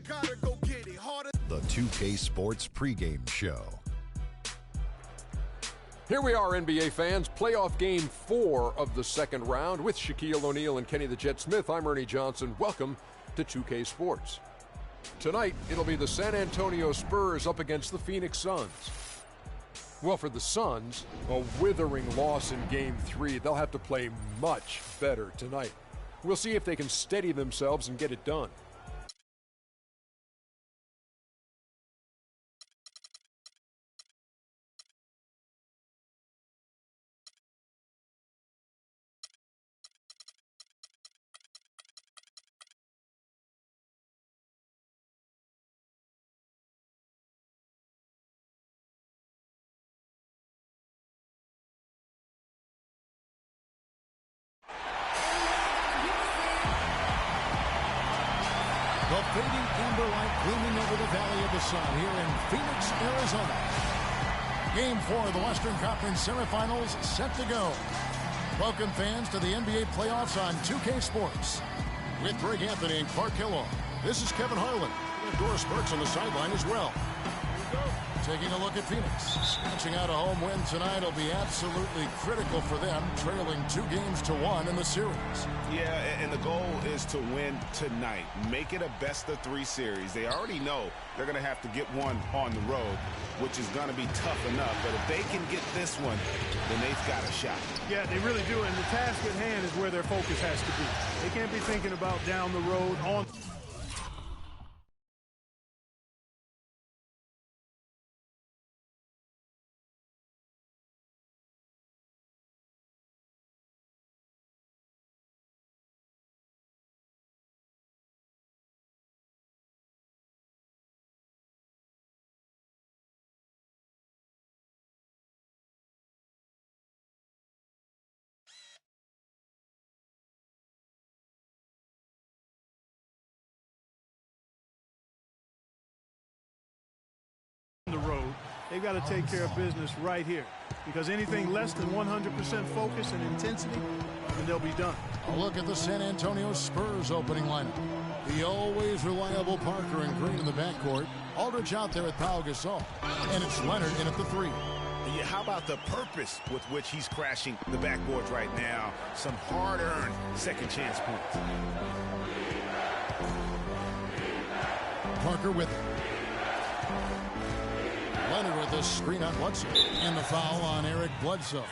gotta go get it harder. The 2K Sports pregame show. Here we are, NBA fans. Playoff game 4 of the second round with Shaquille O'Neal and Kenny the Jet Smith. I'm Ernie Johnson. Welcome to 2K Sports. Tonight, it'll be the San Antonio Spurs up against the Phoenix Suns. Well, for the Suns, a withering loss in Game 3. They'll have to play much better tonight. We'll see if they can steady themselves and get it done. The fading amber light gleaming over the Valley of the Sun here in Phoenix, Arizona. Game 4 of the Western Conference semifinals set to go. Welcome fans to the NBA playoffs on 2K Sports. With Greg Anthony and Clark Kellogg, this is Kevin Harlan. And Doris Burks on the sideline as well. Taking a look at Phoenix. Snatching out a home win tonight will be absolutely critical for them, trailing 2-1 in the series. Yeah, and the goal is to win tonight. Make it a best-of-3 series. They already know they're going to have to get one on the road, which is going to be tough enough. But if they can get this one, then they've got a shot. Yeah, they really do. And the task at hand is where their focus has to be. They can't be thinking about down the road on... the road. They've got to take care of business right here, because anything less than 100% focus and intensity, and they'll be done. A look at the San Antonio Spurs opening lineup. The always reliable Parker and Green in the backcourt. Aldridge out there at Pau Gasol. And it's Leonard in at the 3. Yeah, how about the purpose with which he's crashing the backboards right now? Some hard-earned second-chance points. Parker with it. Leonard with the screen on Bledsoe. And the foul on Eric Bledsoe.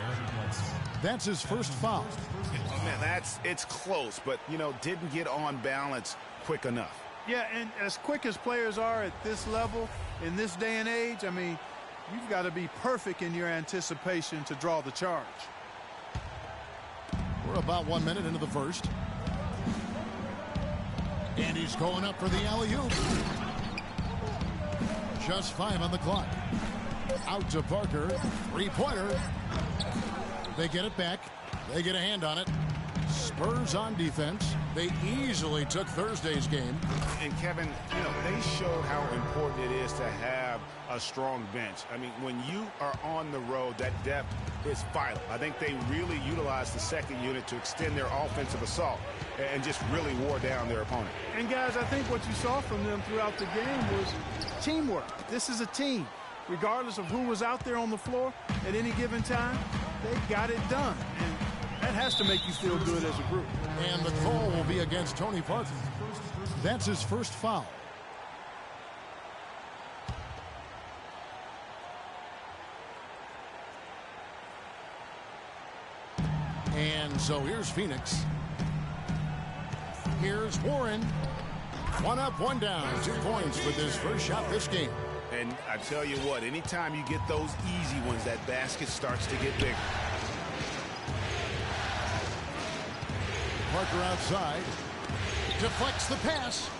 That's his first foul. Man, it's close, but, you know, didn't get on balance quick enough. Yeah, and as quick as players are at this level, in this day and age, I mean, you've got to be perfect in your anticipation to draw the charge. We're about 1 minute into the first. And he's going up for the alley-oop. Just 5 on the clock. Out to Parker. 3-pointer. They get it back. They get a hand on it. Spurs on defense. They easily took Thursday's game. And Kevin, you know, they showed how important it is to have a strong bench. I mean, when you are on the road, that depth is vital. I think they really utilized the second unit to extend their offensive assault and just really wore down their opponent. And guys, I think what you saw from them throughout the game was teamwork. This is a team. Regardless of who was out there on the floor at any given time, they got it done. And that has to make you feel good as a group. And the call will be against Tony Parker. That's his first foul. And so here's Phoenix. Here's Warren. 1 up, 1 down. 2 points with his first shot this game. And I tell you what, anytime you get those easy ones, that basket starts to get bigger. Parker outside. Deflects the pass.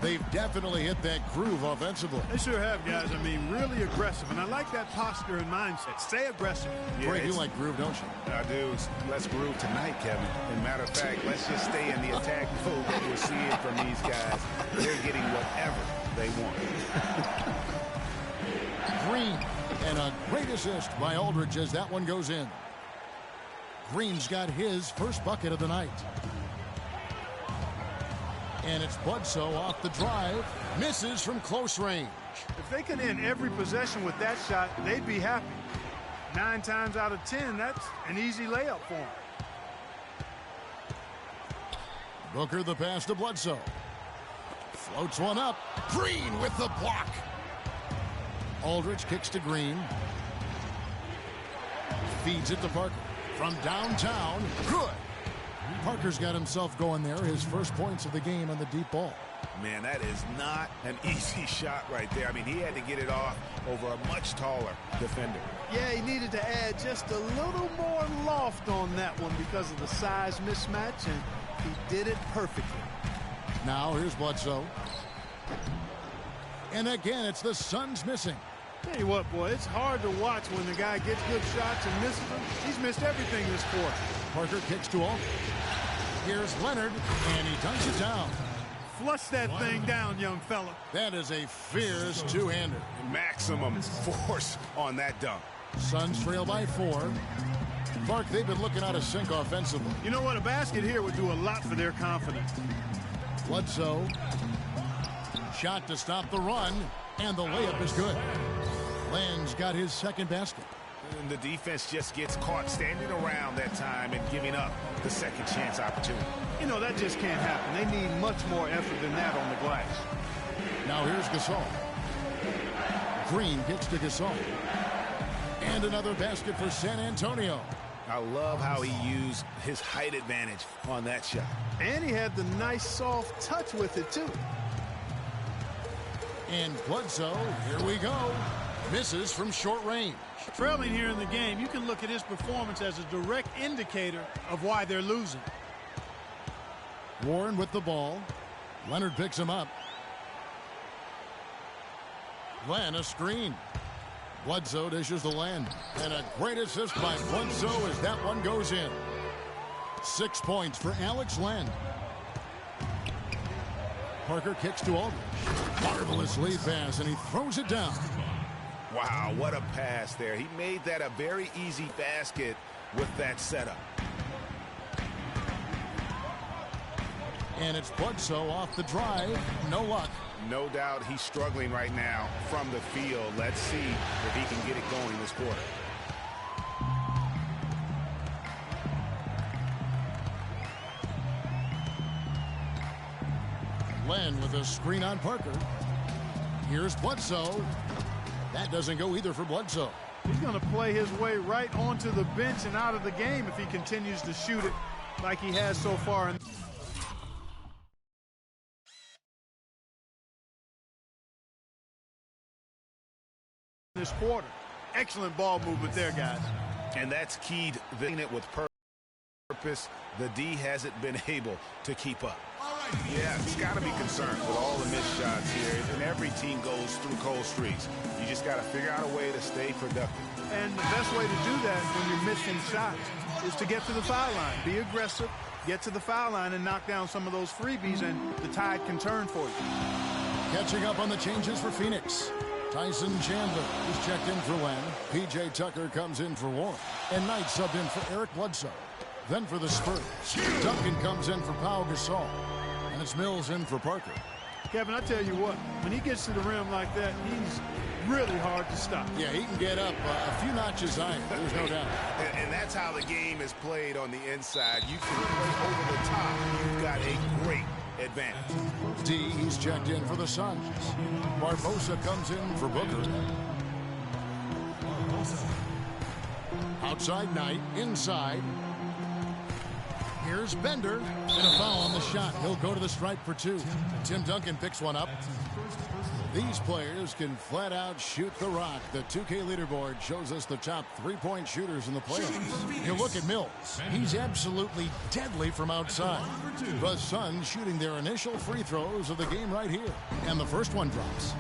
They've definitely hit that groove offensively. They sure have, guys. I mean, really aggressive. And I like that posture and mindset. Stay aggressive. Yeah, Greg, you like groove, don't you? I do. Let's groove tonight, Kevin. As a matter of fact, let's just stay in the attack mode that we're seeing from these guys. They're getting whatever they want. Green. And a great assist by Aldridge as that one goes in. Green's got his first bucket of the night. And it's Bledsoe off the drive. Misses from close range. If they could end every possession with that shot, they'd be happy. 9 times out of 10, that's an easy layup for him. Booker the pass to Bledsoe. Floats one up. Green with the block. Aldridge kicks to Green. Feeds it to Parker. From downtown. Good. Parker's got himself going there. His first points of the game on the deep ball. Man, that is not an easy shot right there. I mean, he had to get it off over a much taller defender. Yeah, he needed to add just a little more loft on that one because of the size mismatch, and he did it perfectly. Now here's Bledsoe. And again, it's the Suns missing. Tell you what, boy, it's hard to watch when the guy gets good shots and misses them. He's missed everything this quarter. Parker kicks to Aldridge. Here's Leonard, and he dunks it down. Flush that thing down, young fella. That is a fierce two-hander. Maximum force on that dunk. Suns trail by 4. Clark, they've been looking out of sync offensively. You know what? A basket here would do a lot for their confidence. Bledsoe. Shot to stop the run, and the layup is good. Len's got his second basket. And the defense just gets caught standing around that time and giving up the second chance opportunity. You know, that just can't happen. They need much more effort than that on the glass. Now here's Gasol. Green kicks to Gasol. And another basket for San Antonio. I love how he used his height advantage on that shot. And he had the nice soft touch with it, too. And Bledsoe, here we go. Misses from short range. Trailing here in the game, you can look at his performance as a direct indicator of why they're losing. Warren with the ball. Leonard picks him up. Len a screen. Bledsoe dishes the Len. And a great assist by Bledsoe as that one goes in. 6 points for Alex Len. Parker kicks to Aldridge. Marvelous lead pass, and he throws it down. Wow, what a pass there. He made that a very easy basket with that setup. And it's Bledsoe off the drive. No luck. No doubt he's struggling right now from the field. Let's see if he can get it going this quarter. Len with a screen on Parker. Here's Bledsoe. That doesn't go either for Bledsoe. He's going to play his way right onto the bench and out of the game if he continues to shoot it like he has so far in this quarter. Excellent ball movement there, guys. And that's keyed it with purpose. The D hasn't been able to keep up. Yeah, it's got to be concerned with all the missed shots here. And every team goes through cold streaks. You just got to figure out a way to stay productive. And the best way to do that when you're missing shots is to get to the foul line. Be aggressive, get to the foul line, and knock down some of those freebies, and the tide can turn for you. Catching up on the changes for Phoenix. Tyson Chandler is checked in for Len. P.J. Tucker comes in for Warren. And Knight subbed in for Eric Bledsoe. Then for the Spurs, Duncan comes in for Pau Gasol. And it's Mills in for Parker. Kevin, I tell you what, when he gets to the rim like that, he's really hard to stop. Yeah, he can get up a few notches higher, there's no doubt. And that's how the game is played on the inside. You can play over the top. You've got a great advantage. D, he's checked in for the Suns. Barbosa comes in for Booker. Outside Knight, inside. Here's Bender, and a foul on the shot. He'll go to the stripe for 2. Tim Duncan picks one up. These players can flat out shoot the rock. The 2K leaderboard shows us the top 3-point shooters in the playoffs. You look at Mills. He's absolutely deadly from outside. The Suns shooting their initial free throws of the game right here. And the first one drops.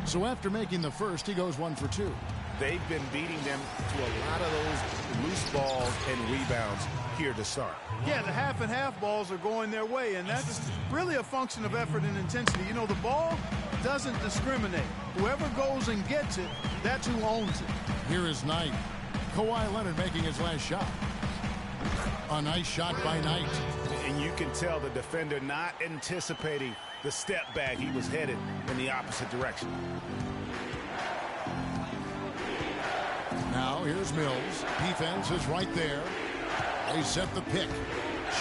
So after making the first, he goes 1 for 2. They've been beating them to a lot of those loose balls and rebounds here to start. Yeah, the half and half balls are going their way, and that's really a function of effort and intensity. You know, the ball doesn't discriminate. Whoever goes and gets it, that's who owns it. Here is Knight. Kawhi Leonard making his last shot. A nice shot by Knight. can tell the defender not anticipating the step back. He was headed in the opposite direction. Now here's Mills. Defense is right there. They set the pick.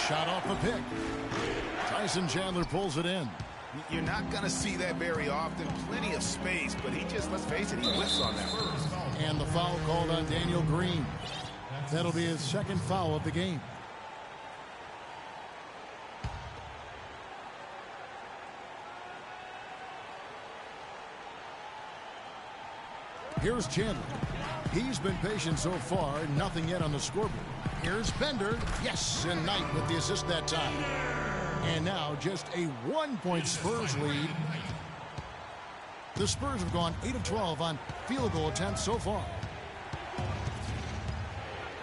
Shot off the pick. Tyson Chandler pulls it in. You're not going to see that very often. Plenty of space, but he just, let's face it, he whiffs on that first. And the foul called on Daniel Green. That'll be his second foul of the game. Here's Chandler. He's been patient so far. Nothing yet on the scoreboard. Here's Bender. Yes, and Knight with the assist that time. And now just a 1-point Spurs lead. The Spurs have gone 8 of 12 on field goal attempts so far.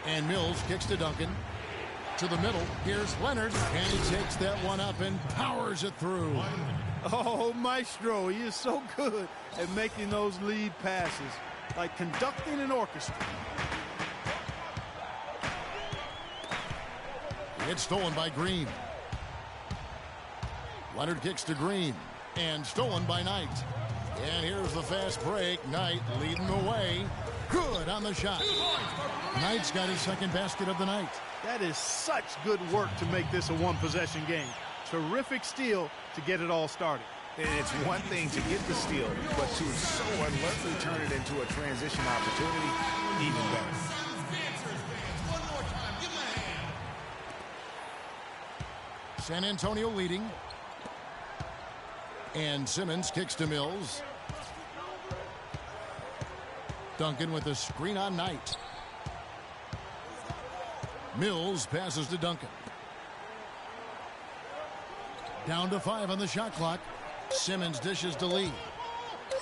And Mills kicks to Duncan. To the middle. Here's Leonard. And he takes that one up and powers it through. Oh, Maestro, he is so good at making those lead passes, like conducting an orchestra. It's stolen by Green. Leonard kicks to Green. And stolen by Knight. And here's the fast break. Knight leading the way. Good on the shot. Knight's got his second basket of the night. That is such good work to make this a one-possession game. Terrific steal to get it all started. And it's one thing to get the steal, but to so alertly turn it into a transition opportunity, even better. San Antonio leading. And Simmons kicks to Mills. Duncan with a screen on Knight. Mills passes to Duncan. Down to 5 on the shot clock. Simmons dishes to Lee.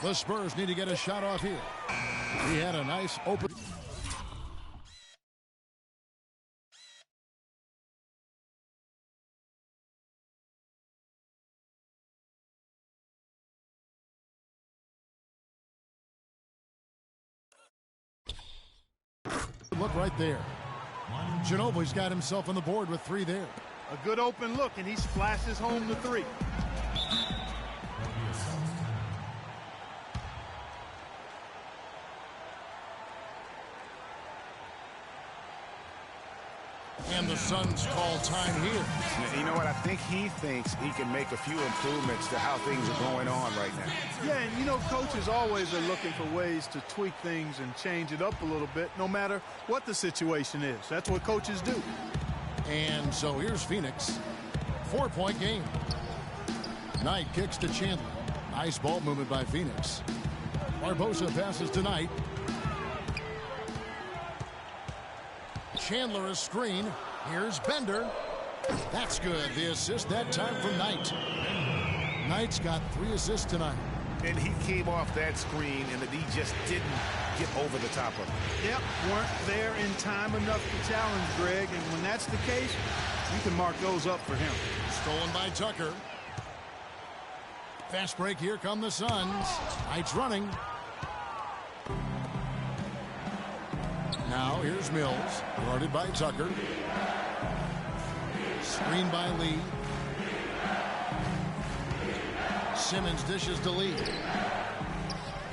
The Spurs need to get a shot off here. He had a nice open. Look right there. Ginobili's got himself on the board with 3 there. A good open look, and he splashes home the 3. And the Suns call time here. You know what? I think he thinks he can make a few improvements to how things are going on right now. Yeah, and you know, coaches always are looking for ways to tweak things and change it up a little bit, no matter what the situation is. That's what coaches do. And so here's Phoenix. 4-point game. Knight kicks to Chandler. Nice ball movement by Phoenix. Barbosa passes to Knight. Chandler a screen. Here's Bender. That's good. The assist that time from Knight. Knight's got 3 assists tonight. And he came off that screen, and the D just didn't get over the top of it. Yep, weren't there in time enough to challenge Greg, and when that's the case, you can mark those up for him. Stolen by Tucker. Fast break. Here come the Suns. Knight's running. Now here's Mills, guarded by Tucker. Screen by Lee. Simmons dishes to Lee.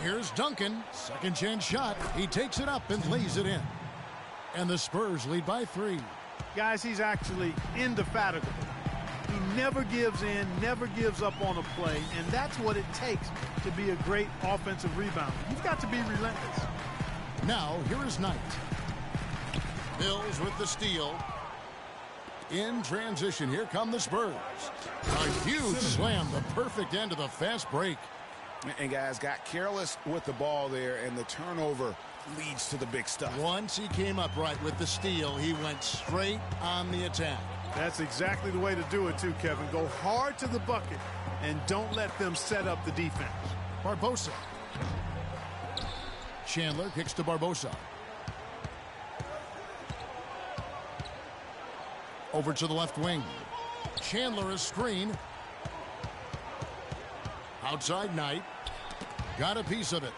Here's Duncan. Second chance shot. He takes it up and lays it in. And the Spurs lead by 3. Guys, he's actually indefatigable. He never gives in, never gives up on a play, and that's what it takes to be a great offensive rebounder. You've got to be relentless. Now, here is Knight. Mills with the steal. In transition, here come the Spurs. A huge slam, the perfect end of the fast break. And guys got careless with the ball there, and the turnover leads to the big stuff. Once he came upright with the steal, he went straight on the attack. That's exactly the way to do it too, Kevin. Go hard to the bucket and don't let them set up the defense. Barbosa. Chandler kicks to Barbosa. Over to the left wing. Chandler a screen. Outside Knight. Got a piece of it.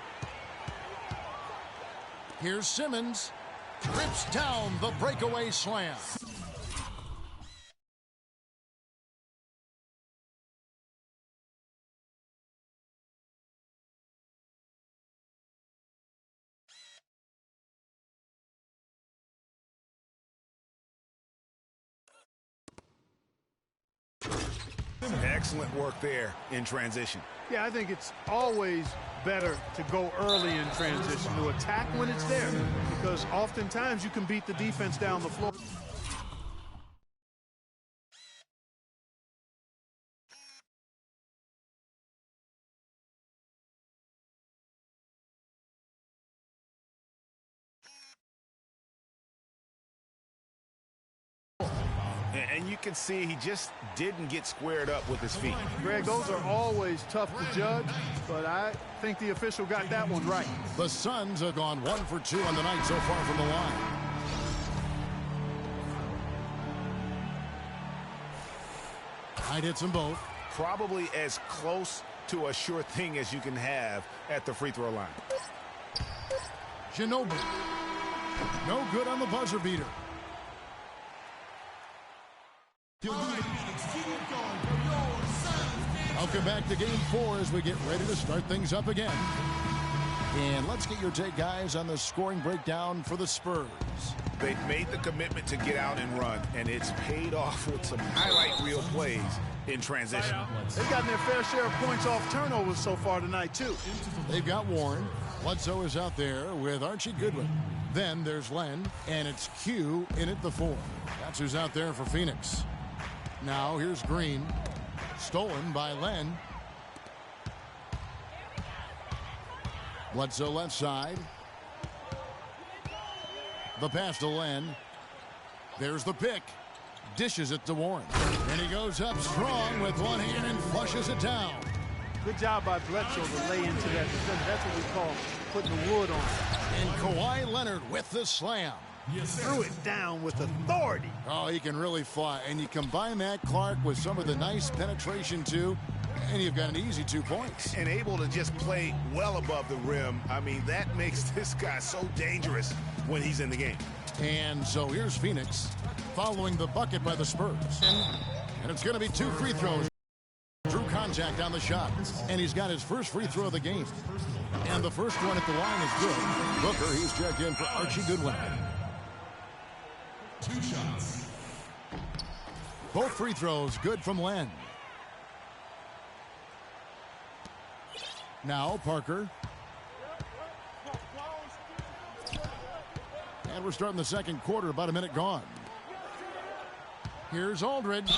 Here's Simmons. Trips down the breakaway slam. Excellent work there in transition. Yeah, I think it's always better to go early in transition, to attack when it's there, because oftentimes you can beat the defense down the floor. And you can see he just didn't get squared up with his feet. Greg, those are always tough to judge, but I think the official got that one right. The Suns have gone 1 for 2 on the night so far from the line. Hyde hits them both. Probably as close to a sure thing as you can have at the free throw line. Ginobili. No good on the buzzer beater. Welcome back to Game 4 as we get ready to start things up again. And let's get your take, guys, on the scoring breakdown for the Spurs. They've made the commitment to get out and run, and it's paid off with some highlight reel plays in transition. They've gotten their fair share of points off turnovers so far tonight, too. They've got Warren. Bledsoe is out there with Archie Goodwin. Then there's Len, and it's Q in at the 4. That's who's out there for Phoenix. Now here's Green. Stolen by Len. Bledsoe left side. The pass to Len. There's the pick. Dishes it to Warren. And he goes up strong with one hand and flushes it down. Good job by Bledsoe to lay into that defense. That's what we call putting the wood on. And Kawhi Leonard with the slam. Threw it down with authority. Oh, he can really fly. And you combine that, Clark, with some of the nice penetration, too, and you've got an easy 2 points. And able to just play well above the rim. I mean, that makes this guy so dangerous when he's in the game. And so here's Phoenix following the bucket by the Spurs. And it's going to be 2 free throws. Drew contact on the shot. And he's got his first free throw of the game. And the first one at the line is good. Booker, he's checked in for Archie Goodwin. 2 shots. Both free throws good from Len. Now Parker. And we're starting the second quarter, about a minute gone. Here's Aldridge.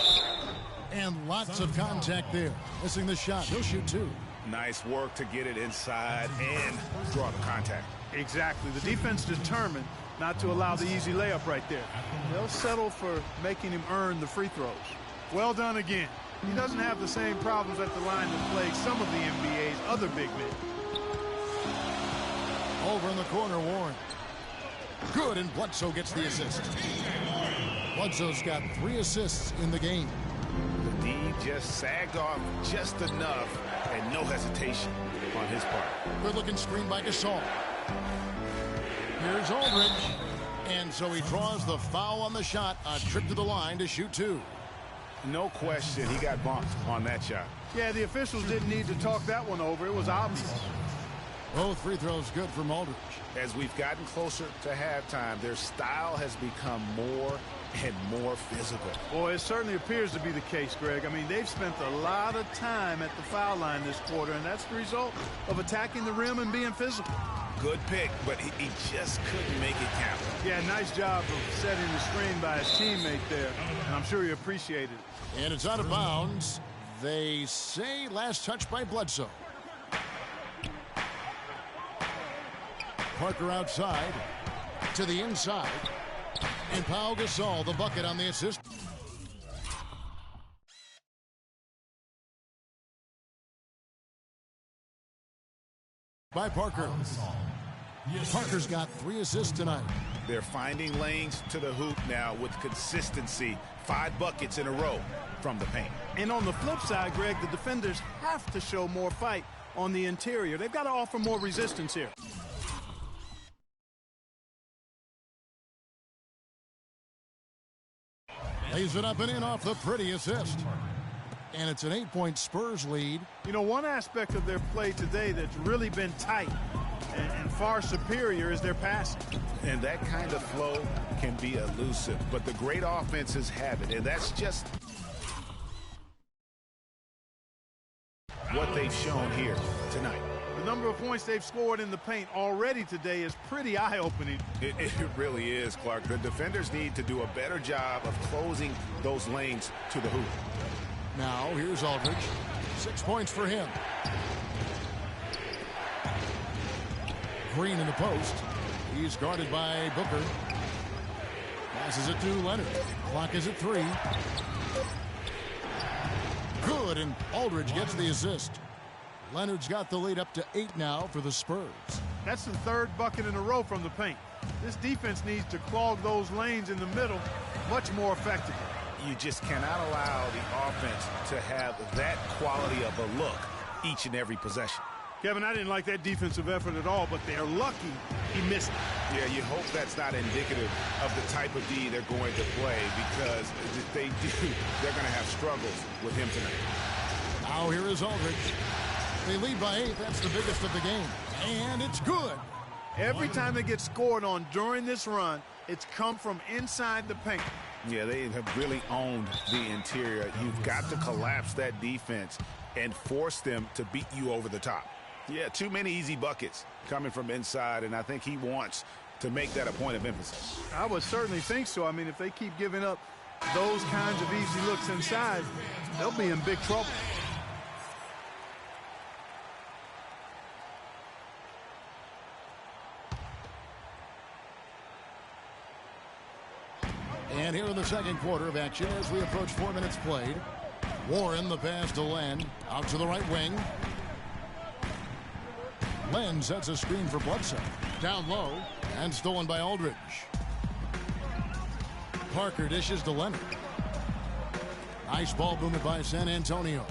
And lots of contact there. Missing the shot. He'll shoot 2. Nice work to get it inside and draw the contact. Exactly. The defense determined not to allow the easy layup right there. They'll settle for making him earn the free throws. Well done again. He doesn't have the same problems at the line that plague some of the NBA's other big men. Over in the corner, Warren. Good, and Bledsoe gets the assist. Bledsoe's got 3 assists in the game. The D just sagged off just enough, and no hesitation on his part. Good looking screen by Gasol. Here's Aldridge. And so he draws the foul on the shot. A trip to the line to shoot 2. No question, he got bumped on that shot. Yeah, the officials didn't need to talk that one over. It was obvious. Both free throws good from Aldridge. As we've gotten closer to halftime, their style has become more and more physical. Boy, it certainly appears to be the case, Greg. I mean, they've spent a lot of time at the foul line this quarter, and that's the result of attacking the rim and being physical. Good pick, but he just couldn't make it count. Yeah, nice job of setting the screen by his teammate there, and I'm sure he appreciated it. And it's out of bounds. They say last touch by Bledsoe. Parker outside to the inside. And Pau Gasol, the bucket on the assist. By Parker. Parker's got 3 assists tonight. They're finding lanes to the hoop now with consistency. 5 buckets in a row from the paint. And on the flip side, Greg, the defenders have to show more fight on the interior. They've got to offer more resistance here. Lays it up and in off the pretty assist. And it's an 8-point Spurs lead. You know, one aspect of their play today that's really been tight and far superior is their passing. And that kind of flow can be elusive, but the great offenses have it, and that's just what they've shown here tonight. The number of points they've scored in the paint already today is pretty eye-opening. It really is, Clark. The defenders need to do a better job of closing those lanes to the hoop. Now, here's Aldridge. 6 points for him. Green in the post. He's guarded by Booker. Passes it to Leonard. Clock is at 3. Good, and Aldridge gets the assist. Leonard's got the lead up to 8 now for the Spurs. That's the third bucket in a row from the paint. This defense needs to clog those lanes in the middle much more effectively. You just cannot allow the offense to have that quality of a look each and every possession. Kevin, I didn't like that defensive effort at all, but they're lucky he missed it. Yeah, you hope that's not indicative of the type of D they're going to play, because if they do, they're going to have struggles with him tonight. Now here is Aldridge. They lead by 8. That's the biggest of the game. And it's good. Every time they get scored on during this run, it's come from inside the paint. Yeah, they have really owned the interior. You've got to collapse that defense and force them to beat you over the top. Yeah, too many easy buckets coming from inside, and I think he wants to make that a point of emphasis. I would certainly think so. I mean, if they keep giving up those kinds of easy looks inside, they'll be in big trouble. And here in the second quarter of action as we approach 4 minutes played. Warren, the pass to Len. Out to the right wing. Len sets a screen for Bledsoe. Down low and stolen by Aldridge. Parker dishes to Leonard. Nice ball movement by San Antonio.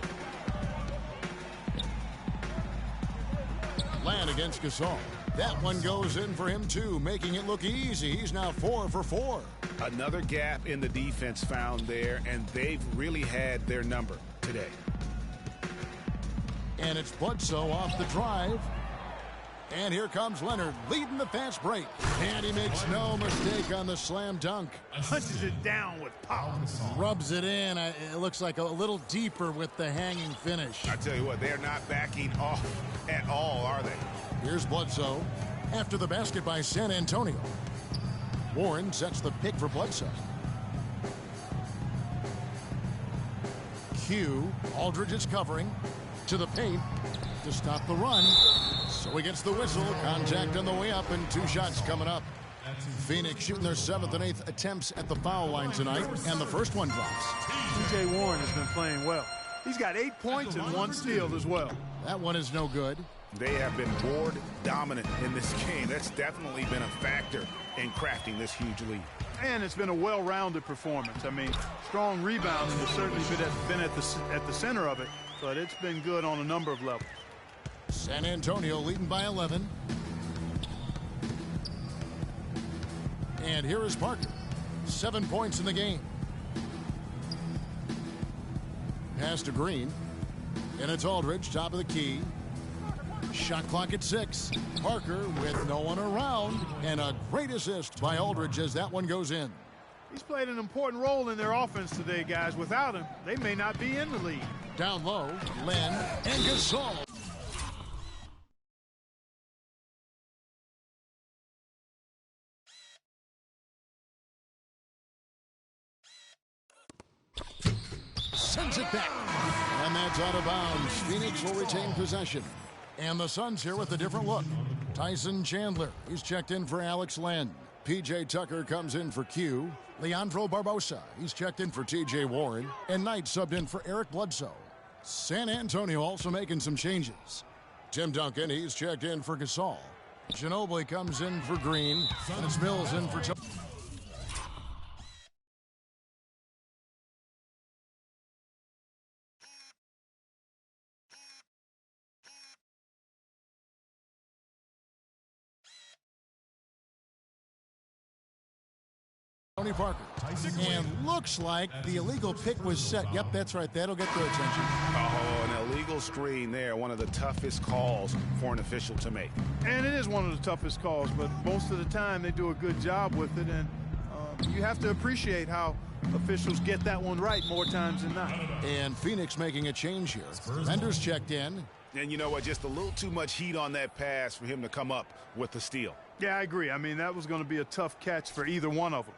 Len against Gasol. That one goes in for him too, making it look easy. He's now 4 for 4. Another gap in the defense found there, and they've really had their number today. And it's Bledsoe off the drive. And here comes Leonard leading the fast break. And he makes no mistake on the slam dunk. Punches it down with power. Rubs it in. It looks like a little deeper with the hanging finish. I tell you what, they're not backing off at all, are they? Here's Bledsoe after the basket by San Antonio. Warren sets the pick for Bledsoe. Q. Aldridge is covering to the paint to stop the run. So he gets the whistle. Contact on the way up and 2 shots coming up. Phoenix shooting their 7th and 8th attempts at the foul line tonight, and the first one drops. T.J. Warren has been playing well. He's got 8 points and 1 steal as well. That one is no good. They have been board dominant in this game. That's definitely been a factor in crafting this huge lead. And it's been a well-rounded performance. I mean, strong rebounding has certainly been at the center of it, but it's been good on a number of levels. San Antonio leading by 11. And here is Parker. 7 points in the game. Pass to Green. And it's Aldridge, top of the key. Shot clock at 6. Parker with no one around. And a great assist by Aldridge as that one goes in. He's played an important role in their offense today, guys. Without him, they may not be in the lead. Down low, Len and Gasol. Sends it back. And that's out of bounds. Phoenix will retain possession. And the Suns here with a different look. Tyson Chandler, he's checked in for Alex Len. P.J. Tucker comes in for Q. Leandro Barbosa, he's checked in for T.J. Warren. And Knight subbed in for Eric Bledsoe. San Antonio also making some changes. Tim Duncan, he's checked in for Gasol. Ginobili comes in for Green. And it's Mills in for Tony Parker. And looks like the illegal pick was set. Yep, that's right. That'll get their attention. Oh, an illegal screen there. One of the toughest calls for an official to make. And it is one of the toughest calls, but most of the time they do a good job with it. And you have to appreciate how officials get that one right more times than not. And Phoenix making a change here. Mendes checked in. And you know what? Just a little too much heat on that pass for him to come up with the steal. Yeah, I agree. I mean, that was going to be a tough catch for either one of them.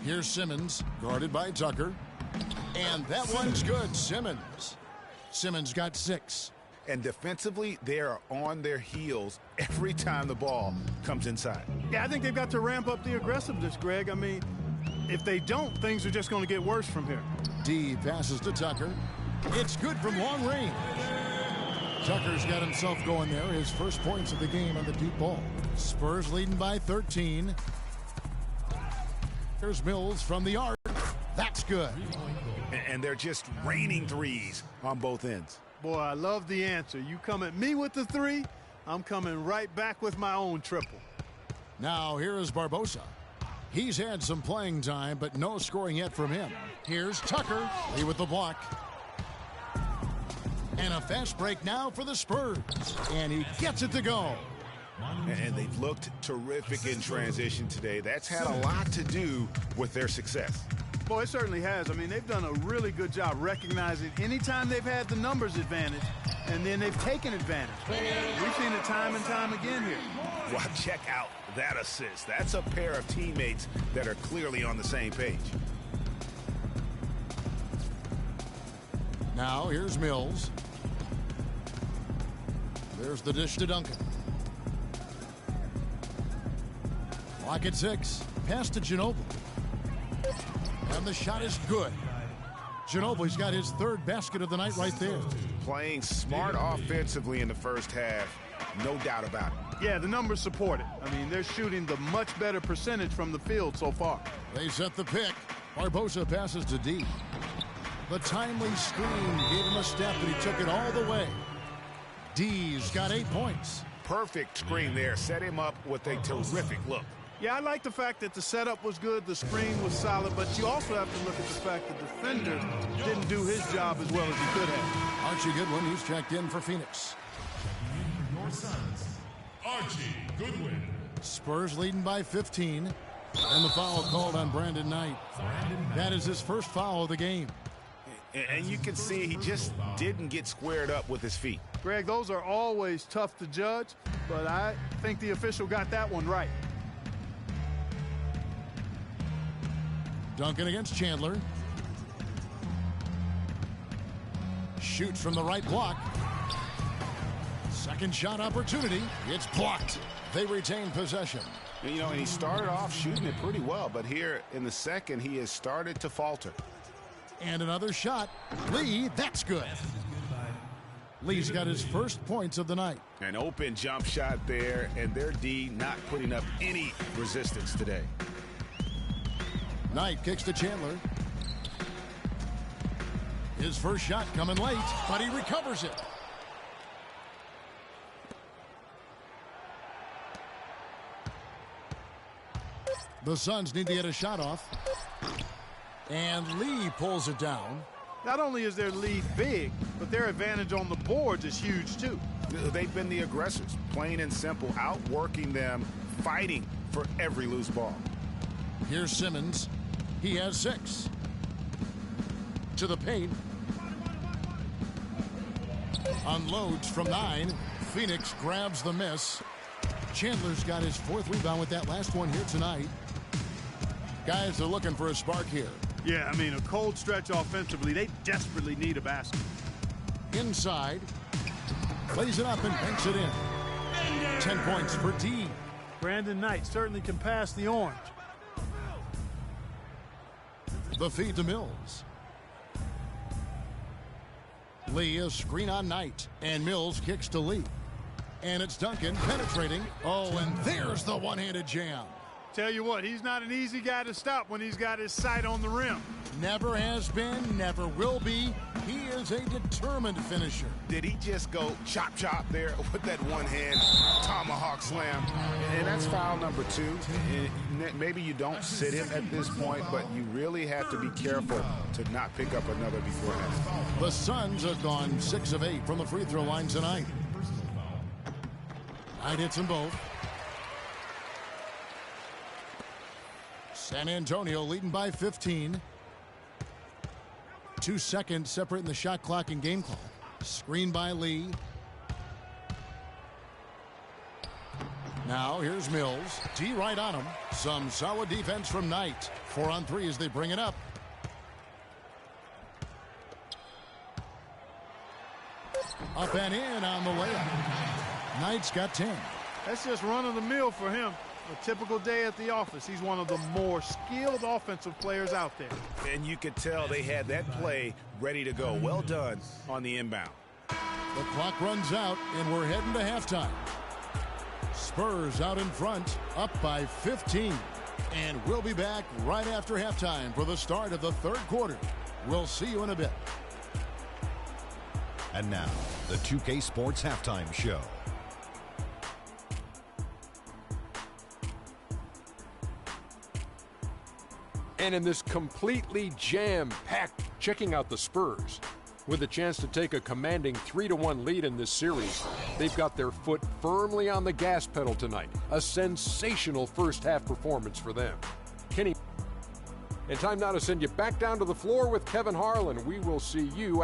Here's Simmons, guarded by Tucker. And that one's good. Simmons got 6. And defensively, they are on their heels every time the ball comes inside. Yeah, I think they've got to ramp up the aggressiveness, Greg. I mean, if they don't, things are just going to get worse from here. D passes to Tucker. It's good from long range. Tucker's got himself going there. His first points of the game on the deep ball. Spurs leading by 13. There's Mills from the arc. That's good. And they're just raining threes on both ends. Boy, I love the answer. You come at me with the 3, I'm coming right back with my own triple. Now here is Barbosa. He's had some playing time, but no scoring yet from him. Here's Tucker. Lee with the block. And a fast break now for the Spurs. And he gets it to go. And they've looked terrific in transition today. That's had a lot to do with their success. Boy, it certainly has. I mean, they've done a really good job recognizing anytime they've had the numbers advantage, and then they've taken advantage. We've seen it time and time again here. Well, check out that assist. That's a pair of teammates that are clearly on the same page. Now here's Mills. There's the dish to Duncan. Clock at 6. Pass to Ginobili. And the shot is good. Ginobili's got his 3rd basket of the night right there. Playing smart offensively in the first half, no doubt about it. Yeah, the numbers support it. I mean, they're shooting the much better percentage from the field so far. They set the pick. Barbosa passes to D. The timely screen gave him a step, and he took it all the way. D's got 8 points. Perfect screen there. Set him up with a terrific look. Yeah, I like the fact that the setup was good, the screen was solid, but you also have to look at the fact the defender didn't do his job as well as he could have. Archie Goodwin, he's checked in for Phoenix. Your sons, Archie Goodwin. Spurs leading by 15. And the foul called on Brandon Knight. That is his first foul of the game. And you can see he just didn't get squared up with his feet. Greg, those are always tough to judge, but I think the official got that one right. Duncan against Chandler. Shoots from the right block. Second shot opportunity. It's blocked. They retain possession. You know, and he started off shooting it pretty well, but here in the second, he has started to falter. And another shot. Lee, that's good. Lee's got his first points of the night. An open jump shot there, and their D not putting up any resistance today. Knight kicks to Chandler. His first shot coming late, but he recovers it. The Suns need to get a shot off. And Lee pulls it down. Not only is their lead big, but their advantage on the boards is huge too. They've been the aggressors, plain and simple, outworking them, fighting for every loose ball. Here's Simmons. He has 6. To the paint. Unloads from 9. Phoenix grabs the miss. Chandler's got his 4th rebound with that last one here tonight. Guys are looking for a spark here. Yeah, I mean, a cold stretch offensively. They desperately need a basket. Inside. Plays it up and banks it in. 10 points for D. Brandon Knight certainly can pass the orange. The feed to Mills. Lee, a screen on Knight. And Mills kicks to Lee. And it's Duncan penetrating. Oh, and there's the one-handed jam. Tell you what, he's not an easy guy to stop when he's got his sight on the rim. Never has been, never will be. He is a determined finisher. Did he just go chop there with that one-hand tomahawk slam? And that's foul number 2. And maybe you don't sit him at this point, but you really have to be careful to not pick up another beforehand. The Suns have gone 6 of 8 from the free throw line tonight. Knight hits them both. San Antonio leading by 15. 2 seconds separating the shot clock and game clock. Screen by Lee. Now here's Mills. D right on him. Some solid defense from Knight. 4 on 3 as they bring it up. Up and in on the layup. Knight's got 10. That's just run of the mill for him. A typical day at the office. He's one of the more skilled offensive players out there. And you could tell they had that play ready to go. Well done on the inbound. The clock runs out, and we're heading to halftime. Spurs out in front, up by 15. And we'll be back right after halftime for the start of the third quarter. We'll see you in a bit. And now, the 2K Sports Halftime Show. And in this completely jam-packed, checking out the Spurs. With a chance to take a commanding 3-1 lead in this series, they've got their foot firmly on the gas pedal tonight. A sensational first-half performance for them. Kenny. And time now to send you back down to the floor with Kevin Harlan. We will see you.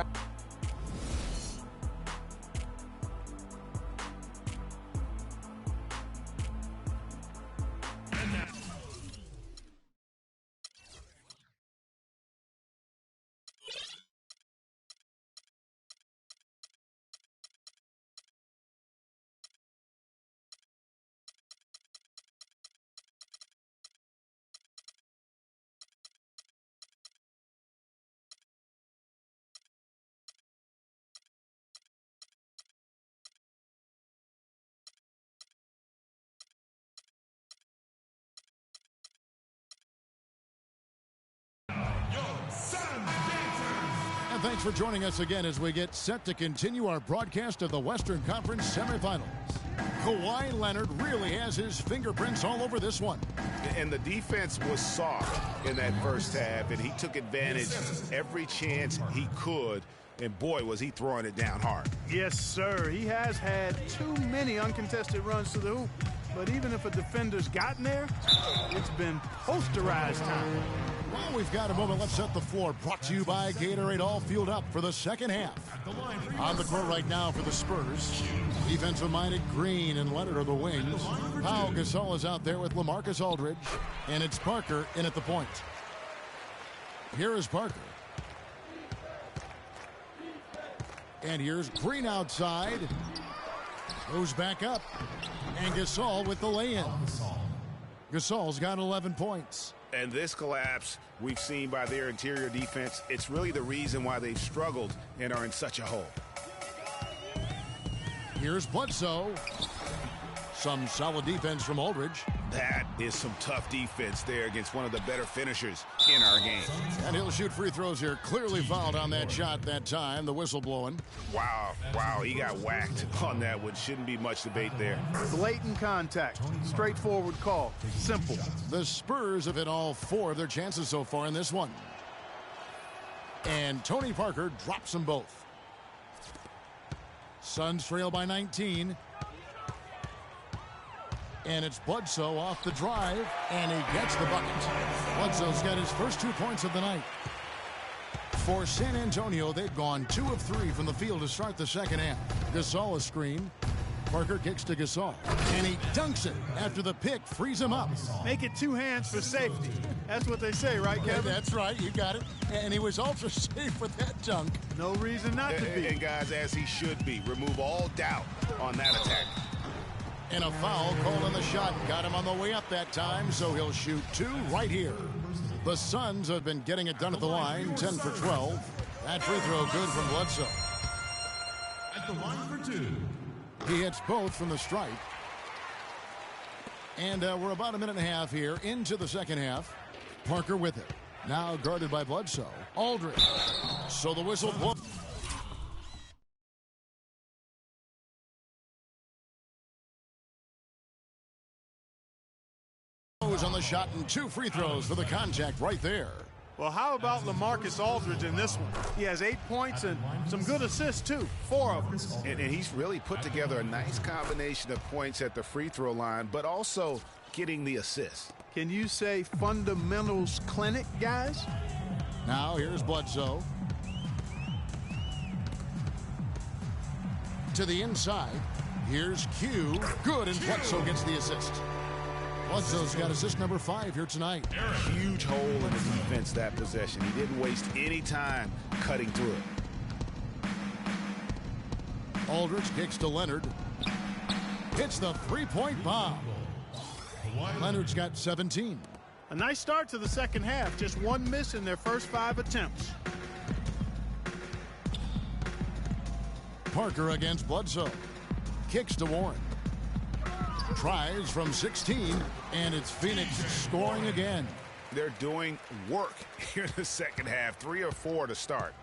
Thanks for joining us again as we get set to continue our broadcast of the Western Conference semifinals. Kawhi Leonard really has his fingerprints all over this one. And the defense was soft in that first half, and he took advantage every chance he could. And boy, was he throwing it down hard. Yes, sir. He has had too many uncontested runs to the hoop. But even if a defender's gotten there, it's been posterized time. Well, we've got a moment. Let's set the floor. Brought to you by Gatorade, all fueled up for the second half. On the court right now for the Spurs. Defensive-minded Green and Leonard are the wings. Pau Gasol is out there with LaMarcus Aldridge. And it's Parker in at the point. Here is Parker. And here's Green outside. Moves back up. And Gasol with the lay-in. Gasol's got 11 points. And this collapse we've seen by their interior defense, it's really the reason why they've struggled and are in such a hole. Here's Bledsoe. Some solid defense from Aldridge. That is some tough defense there against one of the better finishers in our game. And he'll shoot free throws here. Clearly fouled on that shot that time. The whistle blowing. Wow, he got whacked on that one. Shouldn't be much debate there. Blatant contact. Straightforward call. Simple. The Spurs have hit all 4 of their chances so far in this one. And Tony Parker drops them both. Suns trail by 19. And it's Bledsoe off the drive, and he gets the bucket. Bledsoe's got his first 2 points of the night. For San Antonio, they've gone 2 of 3 from the field to start the second half. Gasol is screened. Parker kicks to Gasol, and he dunks it after the pick frees him up. Make it 2 hands for safety. That's what they say, right, Kevin? Yeah, that's right. You got it. And he was ultra safe with that dunk. No reason not to be. And guys, as he should be. Remove all doubt on that attack. And a foul called on the shot. Got him on the way up that time, so he'll shoot 2 right here. The Suns have been getting it done at the line, 10 for 12. That free throw good from Bledsoe. At the line for 2. He hits both from the stripe. And we're about a minute and a half here into the second half. Parker with it. Now guarded by Bledsoe. Aldridge. So the whistle blows. On the shot and 2 free throws for the contact right there. Well, how about LaMarcus Aldridge in this one? He has 8 points and some good assists, too. 4 of them. And he's really put together a nice combination of points at the free throw line, but also getting the assist. Can you say fundamentals clinic, guys? Now here's Bledsoe. To the inside. Here's Q. Good, and Bledsoe gets the assist. Bledsoe's got assist number 5 here tonight. Huge hole in the defense that possession. He didn't waste any time cutting through it. Aldridge kicks to Leonard. Hits the three-point bomb. Leonard's got 17. A nice start to the second half. Just one miss in their first 5 attempts. Parker against Bledsoe. Kicks to Warren. Tries from 16, and it's Phoenix scoring again. They're doing work here in the second half. 3 or 4 to start.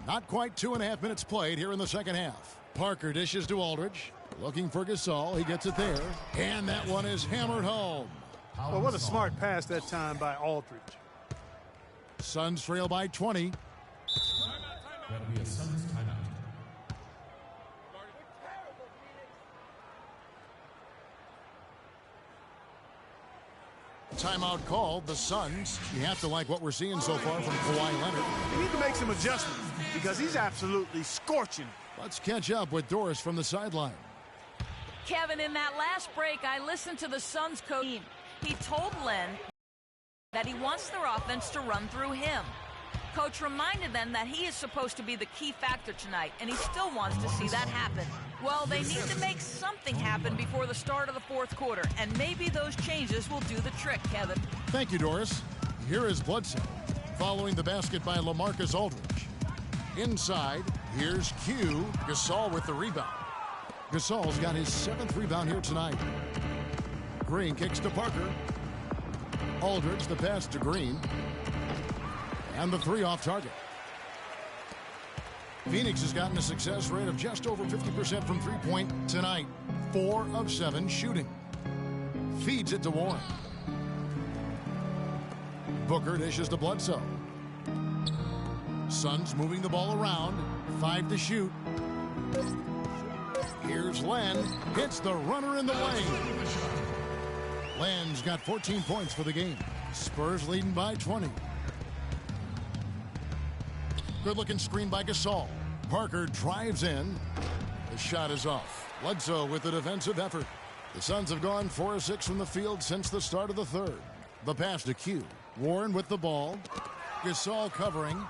Not quite 2.5 minutes played here in the second half. Parker dishes to Aldridge. Looking for Gasol. He gets it there. And that one is hammered home. Well, what a smart pass that time by Aldridge. Suns trail by 20. That'll be a Suns timeout. Timeout called. The Suns. You have to like what we're seeing so far from Kawhi Leonard. They need to make some adjustments because he's absolutely scorching. Let's catch up with Doris from the sideline. Kevin, in that last break, I listened to the Suns coach. He told Len that he wants their offense to run through him. Coach reminded them that he is supposed to be the key factor tonight, and he still wants to see that happen. Well, they need to make something happen before the start of the fourth quarter, and maybe those changes will do the trick, Kevin. Thank you, Doris. Here is Bledsoe, following the basket by LaMarcus Aldridge. Inside, here's Q. Gasol with the rebound. Gasol's got his 7th rebound here tonight. Green kicks to Parker. Aldridge, the pass to Green. And the 3 off target. Phoenix has gotten a success rate of just over 50% from three-point tonight. 4 of 7 shooting. Feeds it to Warren. Booker dishes to Bledsoe. Suns moving the ball around. 5 to shoot. Here's Len. Hits the runner in the lane. Len's got 14 points for the game. Spurs leading by 20. Good-looking screen by Gasol. Parker drives in. The shot is off. Bledsoe with the defensive effort. The Suns have gone 4 of 6 from the field since the start of the third. The pass to Q. Warren with the ball. Gasol covering.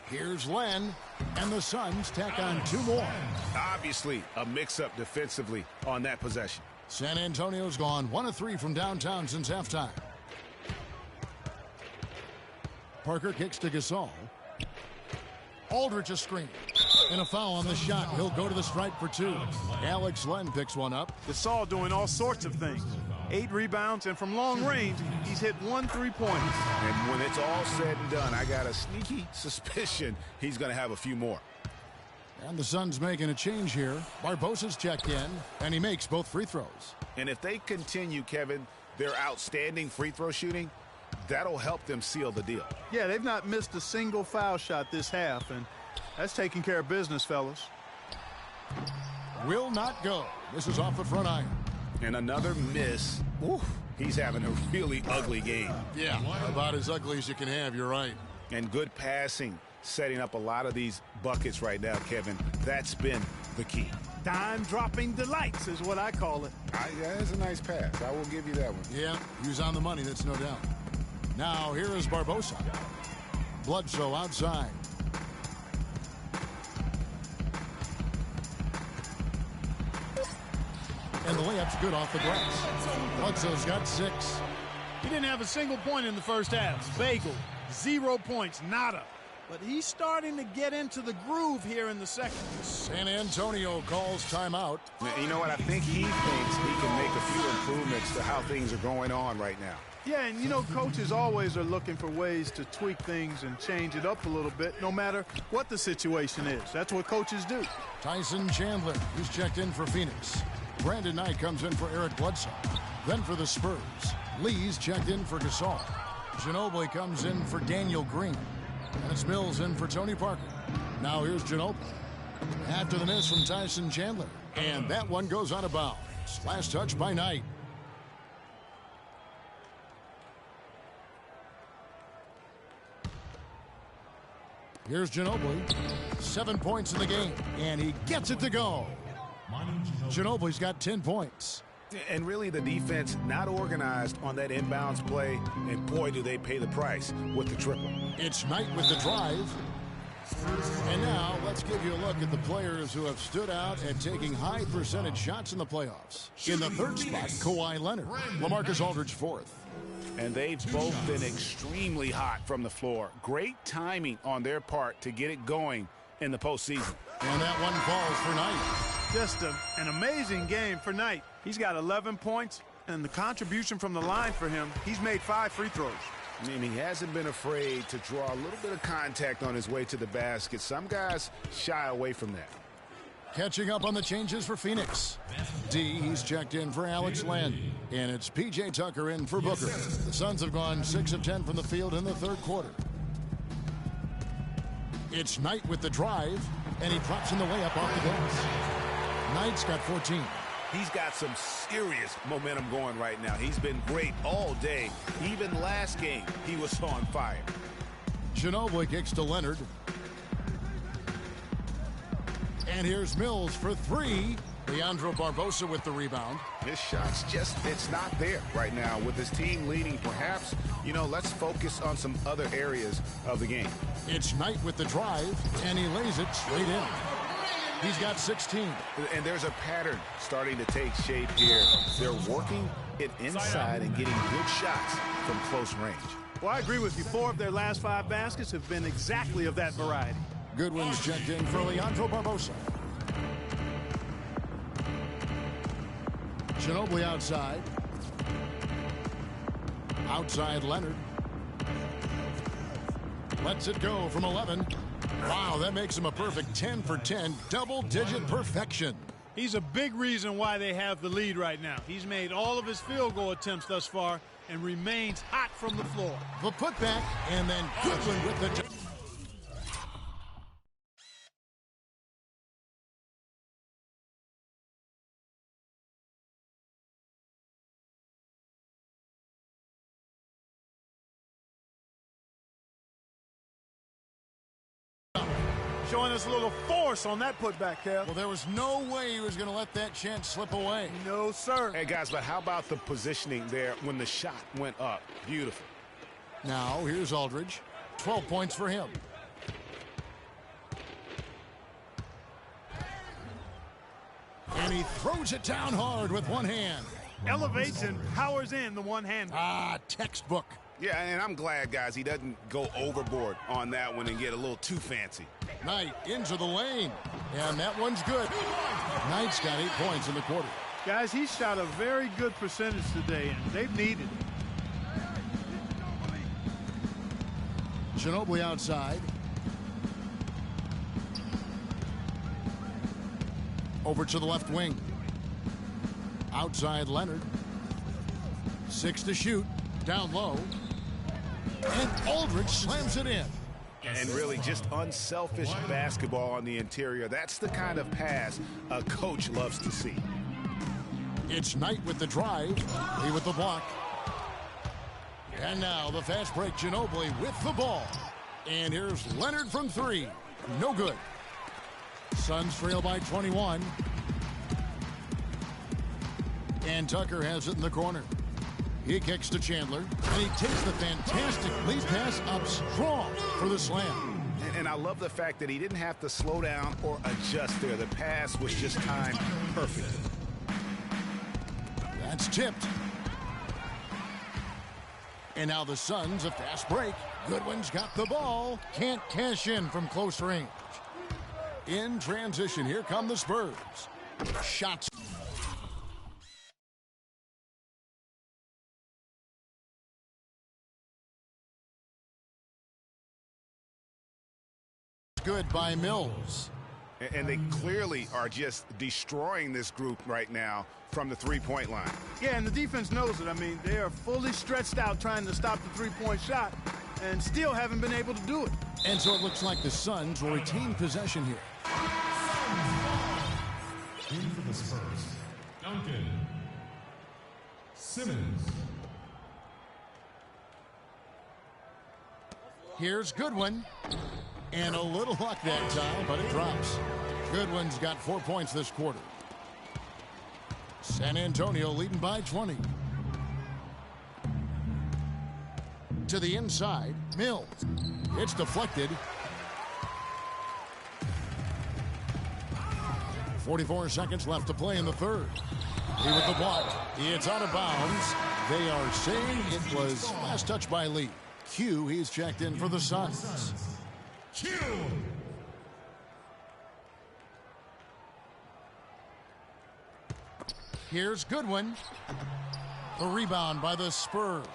Here's Len. And the Suns tack on 2 more. Obviously, a mix-up defensively on that possession. San Antonio's gone 1 of 3 from downtown since halftime. Parker kicks to Gasol. Aldridge a screen. And a foul on the shot. He'll go to the stripe for 2. Alex Len picks one up. Gasol doing all sorts of things. 8 rebounds, and from long range, he's hit 1 3-pointer. And when it's all said and done, I got a sneaky suspicion he's going to have a few more. And the Suns making a change here. Barbosa's checked in, and he makes both free throws. And if they continue, Kevin, their outstanding free throw shooting, that'll help them seal the deal. Yeah, they've not missed a single foul shot this half, and that's taking care of business, fellas. Will not go. This is off the front iron. And another miss. Oof, he's having a really ugly game. Yeah, about as ugly as you can have, you're right. And good passing, setting up a lot of these buckets right now, Kevin. That's been the key. Dime-dropping delights is what I call it. Yeah, that's a nice pass. I will give you that one. Yeah, he was on the money, that's no doubt. Now, here is Barbosa. Bledsoe outside. And the layup's good off the glass. Bledsoe's got 6. He didn't have a single point in the first half. Bagel, 0 points, nada. But he's starting to get into the groove here in the second. San Antonio calls timeout. You know what? I think he thinks he can make a few improvements to how things are going on right now. Yeah, and you know, coaches always are looking for ways to tweak things and change it up a little bit, no matter what the situation is. That's what coaches do. Tyson Chandler, who's checked in for Phoenix. Brandon Knight comes in for Eric Bledsoe. Then for the Spurs, Lee's checked in for Gasol. Ginobili comes in for Daniel Green. And it's Mills in for Tony Parker. Now here's Ginobili. After the miss from Tyson Chandler. And that one goes out of bounds. Last touch by Knight. Here's Ginobili. 7 points in the game, and he gets it to go. Ginobili's got 10 points. And really the defense not organized on that inbounds play, and boy do they pay the price with the triple. It's Knight with the drive. And now let's give you a look at the players who have stood out and taking high percentage shots in the playoffs. In the third spot, Kawhi Leonard. LaMarcus Aldridge fourth. And they've both been extremely hot from the floor. Great timing on their part to get it going in the postseason. And that one falls for Knight. Just an amazing game for Knight. He's got 11 points, and the contribution from the line for him, he's made 5 free throws. I mean, he hasn't been afraid to draw a little bit of contact on his way to the basket. Some guys shy away from that. Catching up on the changes for Phoenix. D, he's checked in for Alex Len. And it's P.J. Tucker in for Booker. The Suns have gone 6 of 10 from the field in the third quarter. It's Knight with the drive, and he drops in the layup off the glass. Knight's got 14. He's got some serious momentum going right now. He's been great all day. Even last game, he was on fire. Ginobili kicks to Leonard. And here's Mills for 3. Leandro Barbosa with the rebound. His shot's just, it's not there right now. With his team leading, perhaps, let's focus on some other areas of the game. It's Knight with the drive, and he lays it straight in. He's got 16. And there's a pattern starting to take shape here. They're working it inside and getting good shots from close range. Well, I agree with you. 4 of their last 5 baskets have been exactly of that variety. Goodwin's checked in for Leandro Barbosa. Ginobili outside. Outside Leonard. Lets it go from 11. Wow, that makes him a perfect 10 for 10, double-digit perfection. He's a big reason why they have the lead right now. He's made all of his field goal attempts thus far and remains hot from the floor. The putback, and then Goodwin with the... Showing us a little force on that putback, Kev. Well, there was no way he was going to let that chance slip away. No, sir. Hey, guys, but how about the positioning there when the shot went up? Beautiful. Now, here's Aldridge. 12 points for him. And he throws it down hard with one hand. Elevates and powers in the one hand. Textbook. Yeah, and I'm glad, guys, he doesn't go overboard on that one and get a little too fancy. Knight into the lane, and that one's good. Knight's got 8 points in the quarter. Guys, he shot a very good percentage today, and they've needed it. Ginobili outside. Over to the left wing. Outside Leonard. 6 to shoot. Down low. And Aldridge slams it in. And really just unselfish basketball on the interior. That's the kind of pass a coach loves to see. It's Knight with the drive. Lee with the block. And now the fast break, Ginobili with the ball. And here's Leonard from 3. No good. Suns trail by 21. And Tucker has it in the corner. He kicks to Chandler, and he takes the fantastic lead pass up strong for the slam. And I love the fact that he didn't have to slow down or adjust there. The pass was just timed perfect. That's tipped. And now the Suns, a fast break. Goodwin's got the ball. Can't cash in from close range. In transition, here come the Spurs. Shots. Good by Mills. And they clearly are just destroying this group right now from the three-point line. Yeah, and the defense knows it. I mean, they are fully stretched out trying to stop the three-point shot and still haven't been able to do it. And so it looks like the Suns will retain possession here. In for the Spurs, Duncan. Simmons. Here's Goodwin. And a little luck that time, but it drops. Goodwin's got 4 points this quarter. San Antonio leading by 20. To the inside, Mills. It's deflected. 44 seconds left to play in the third. He with the block. It's out of bounds. They are saying it was last touch by Lee. Q, he's checked in for the Suns. Q. Here's Goodwin. The rebound by the Spurs.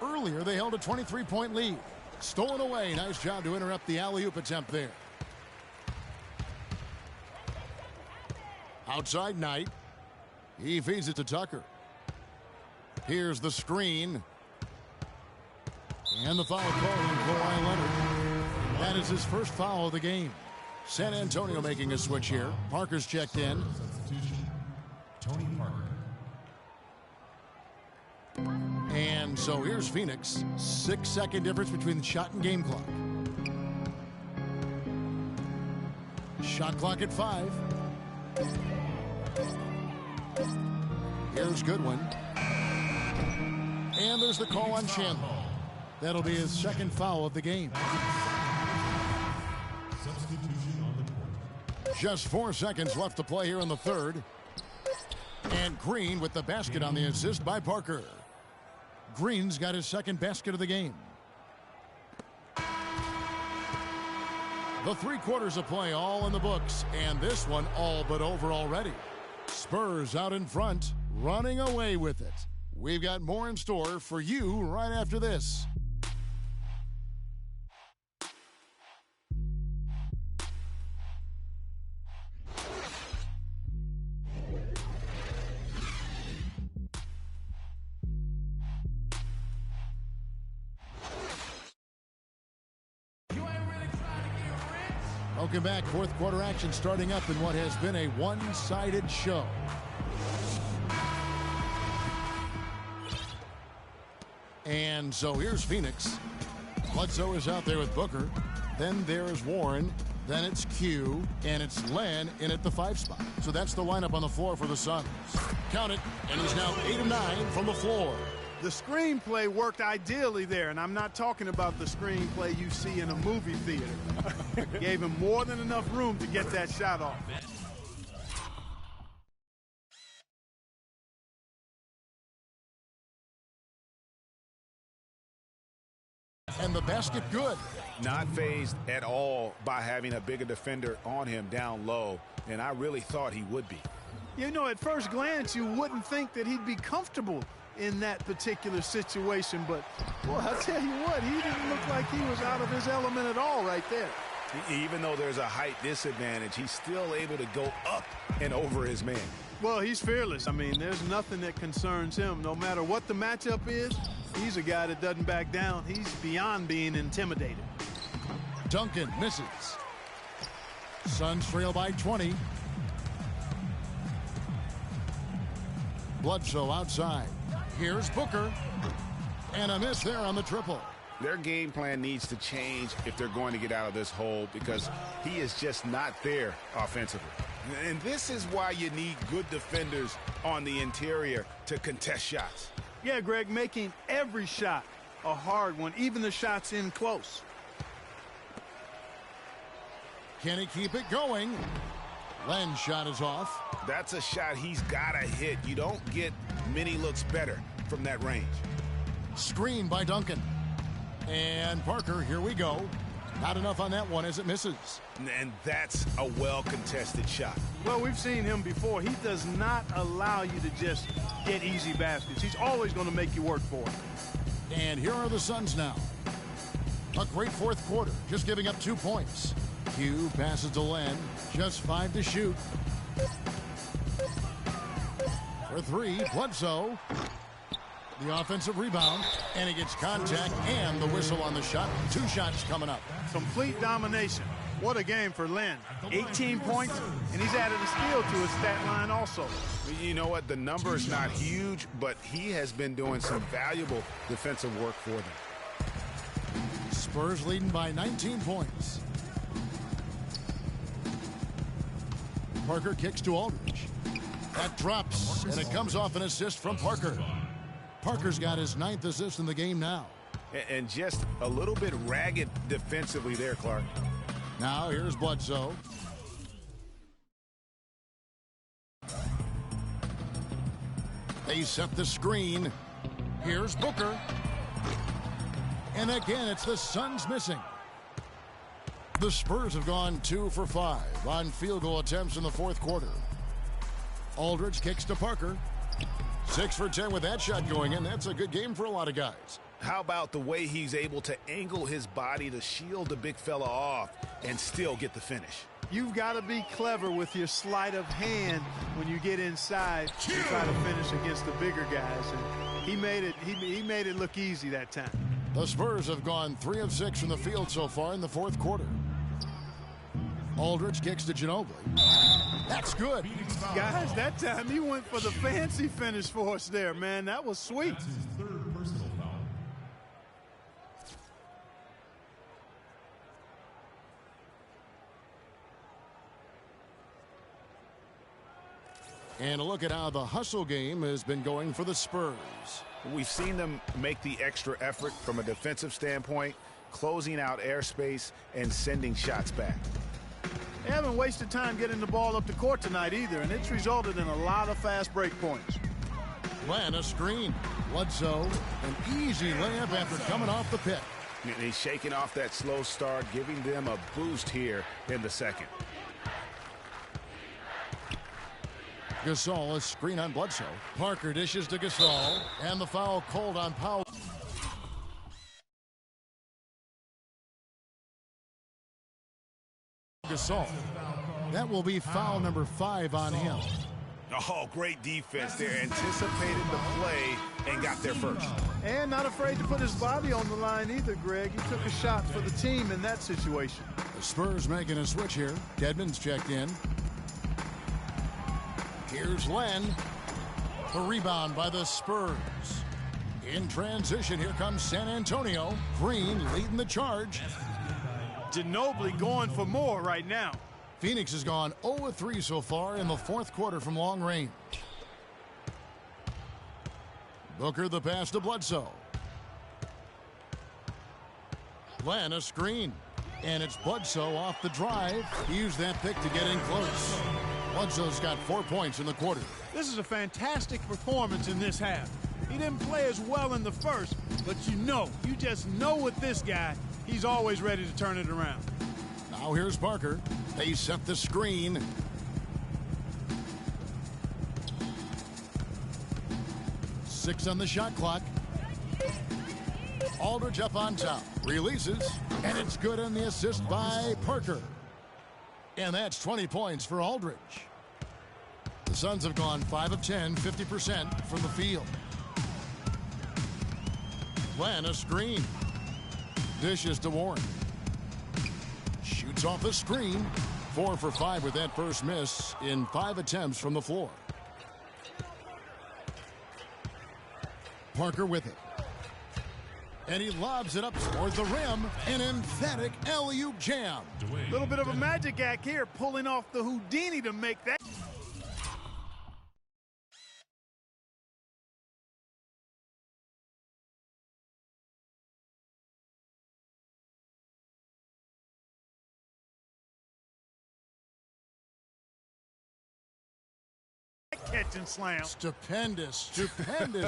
Earlier, they held a 23-point lead. Stolen away. Nice job to interrupt the alley-oop attempt there. Outside Knight. He feeds it to Tucker. Here's the screen. And the foul call on Kawhi Leonard. That is his first foul of the game. San Antonio making a switch here. Parker's checked in. Substitution. Tony Parker. And so here's Phoenix. 6-second difference between the shot and game clock. Shot clock at 5. Here's Goodwin. And there's the call on Chandler. That'll be his second foul of the game. Substitution on the court. Just 4 seconds left to play here in the third. And Green with the basket on the assist by Parker. Green's got his second basket of the game. The 3 quarters of play all in the books, and this one all but over already. Spurs out in front, running away with it. We've got more in store for you right after this. Welcome back. Fourth quarter action starting up in what has been a one-sided show. And so here's Phoenix. Bledsoe is out there with Booker. Then there's Warren. Then it's Q. And it's Len in at the 5 spot. So that's the lineup on the floor for the Suns. Count it. And he's now 8 of 9 from the floor. The screenplay worked ideally there, and I'm not talking about the screenplay you see in a movie theater. Gave him more than enough room to get that shot off. And the basket good. Not fazed at all by having a bigger defender on him down low, and I really thought he would be. You know, at first glance, you wouldn't think that he'd be comfortable in that particular situation, but boy, I'll tell you what, he didn't look like he was out of his element at all right there. Even though there's a height disadvantage, he's still able to go up and over his man. Well, he's fearless. I mean, there's nothing that concerns him. No matter what the matchup is, he's a guy that doesn't back down. He's beyond being intimidated. Duncan misses. Suns trail by 20. Bledsoe outside. Here's Booker. And a miss there on the triple. Their game plan needs to change if they're going to get out of this hole, because he is just not there offensively. And this is why you need good defenders on the interior to contest shots. Yeah, Greg, making every shot a hard one, even the shots in close. Can he keep it going? Len's shot is off. That's a shot he's got to hit. You don't get many looks better from that range. Screen by Duncan. And Parker, here we go. Not enough on that one as it misses. And that's a well-contested shot. Well, we've seen him before. He does not allow you to just get easy baskets. He's always going to make you work for it. And here are the Suns now. A great fourth quarter, just giving up 2 points. Q passes to Len. Just 5 to shoot. For 3, Bledsoe. The offensive rebound, and he gets contact and the whistle on the shot. 2 shots coming up. Complete domination. What a game for Len. 18 points, and he's added a steal to his stat line also. You know what? The number is not huge, but he has been doing some valuable defensive work for them. Spurs leading by 19 points. Parker kicks to Aldridge. That drops, and it comes off an assist from Parker. Parker's got his 9th assist in the game now. And just a little bit ragged defensively there, Clark. Now here's Bledsoe. They set the screen. Here's Booker. And again, it's the Suns missing. The Spurs have gone 2 for 5 on field goal attempts in the fourth quarter. Aldridge kicks to Parker. 6 for 10 with that shot going in. That's a good game for a lot of guys. How about the way he's able to angle his body to shield the big fella off and still get the finish? You've got to be clever with your sleight of hand when you get inside and try to finish against the bigger guys. And he made it look easy that time. The Spurs have gone 3 of 6 from the field so far in the fourth quarter. Aldridge kicks to Ginobili. That's good. Guys, that time he went for the fancy finish for us there, man. That was sweet. That's his 3rd personal foul. And a look at how the hustle game has been going for the Spurs. We've seen them make the extra effort from a defensive standpoint, closing out airspace and sending shots back. They haven't wasted time getting the ball up the court tonight either, and it's resulted in a lot of fast break points. Len, a screen. Bledsoe, an easy layup after coming off the pick. And he's shaking off that slow start, giving them a boost here in the second. Gasol, a screen on Bledsoe. Parker dishes to Gasol, and the foul called on Powell. Gasol. That will be foul number 5 on him. Oh, great defense there. Anticipated the play and got there first. And not afraid to put his body on the line either, Greg. He took a shot for the team in that situation. The Spurs making a switch here. Dedmon's checked in. Here's Len. The rebound by the Spurs. In transition, here comes San Antonio. Green leading the charge. Ginobili going for more right now. Phoenix has gone 0-3 so far in the fourth quarter from long range. Booker the pass to Bledsoe. Len a screen. And it's Bledsoe off the drive. He used that pick to get in close. Bledsoe's got 4 points in the quarter. This is a fantastic performance in this half. He didn't play as well in the first, but you just know with this guy, he's always ready to turn it around. Now here's Parker. They set the screen. Six on the shot clock. Aldridge up on top. Releases. And it's good on the assist by Parker. And that's 20 points for Aldridge. The Suns have gone 5 of 10, 50% from the field. Len a screen. Dishes to Warren. Shoots off the screen. 4 for 5 with that first miss in 5 attempts from the floor. Parker with it. And he lobs it up toward the rim. An emphatic alley-oop jam. A little bit of a magic act here, pulling off the Houdini to make that. Catch and slam. Stupendous